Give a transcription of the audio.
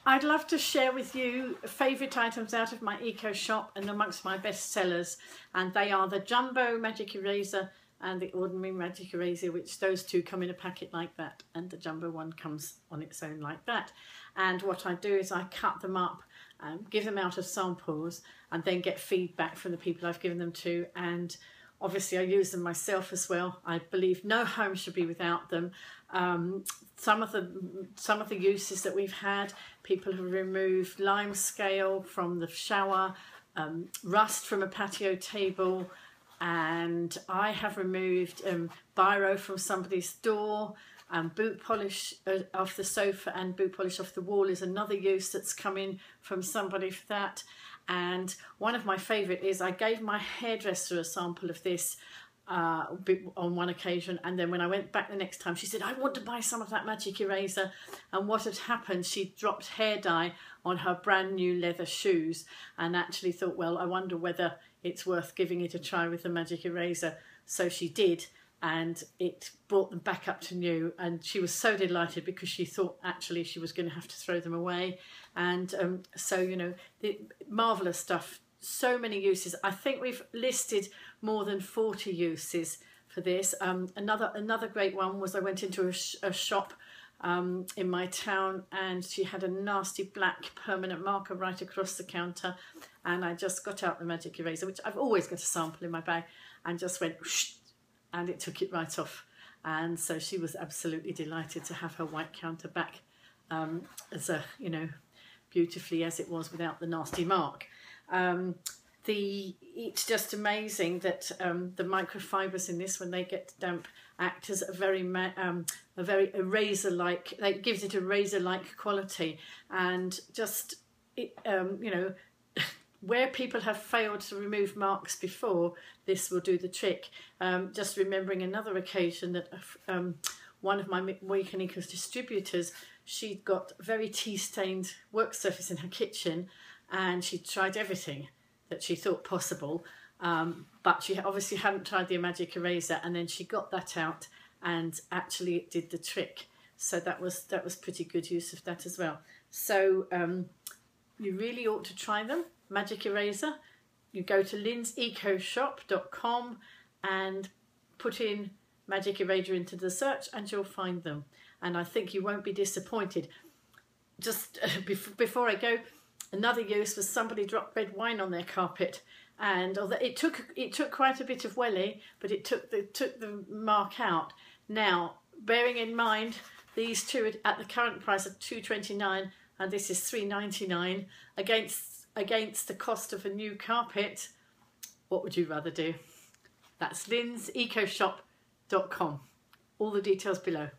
I'd love to share with you favourite items out of my eco shop and amongst my best sellers, and they are the jumbo magic eraser and the ordinary magic eraser, which those two come in a packet like that, and the jumbo one comes on its own like that. And what I do is I cut them up, give them out as samples, and then get feedback from the people I've given them to, and obviously I use them myself as well. I believe no home should be without them. Some of the uses that we've had, people have removed lime scale from the shower, rust from a patio table, and I have removed biro from somebody's door, boot polish off the sofa, and boot polish off the wall is another use that's come in from somebody for that. And one of my favourite is I gave my hairdresser a sample of this on one occasion, and then when I went back the next time she said, I want to buy some of that magic eraser. And what had happened, she dropped hair dye on her brand new leather shoes, and actually thought, well, I wonder whether it's worth giving it a try with the magic eraser. So she did, and it brought them back up to new, and she was so delighted because she thought actually she was going to have to throw them away. And so, you know, the marvellous stuff. So many uses. I think we've listed more than 40 uses for this. Another great one was I went into a shop in my town, and she had a nasty black permanent marker right across the counter, and I just got out the magic eraser, which I've always got a sample in my bag, and just went whoosh, and it took it right off. And so she was absolutely delighted to have her white counter back as a, you know, beautifully as it was without the nasty mark. It's just amazing that the microfibres in this, when they get damp, act as a very eraser-like. It gives it a razor-like quality, and just you know, where people have failed to remove marks before, this will do the trick. Just remembering another occasion that one of my Week & Eco's distributors, she'd got very tea-stained work surface in her kitchen, and she tried everything that she thought possible, but she obviously hadn't tried the magic eraser, and then she got that out, and actually it did the trick. So that was pretty good use of that as well. So you really ought to try them. Magic eraser. You go to linsecoshop.com and put in magic eraser into the search, and you'll find them. And I think you won't be disappointed. Just before I go, another use was somebody dropped red wine on their carpet, and although it took quite a bit of welly, but it took the mark out. Now, bearing in mind these two at the current price of $2.29, and this is $3.99, against the cost of a new carpet, what would you rather do? That's linsecoshop.com. All the details below.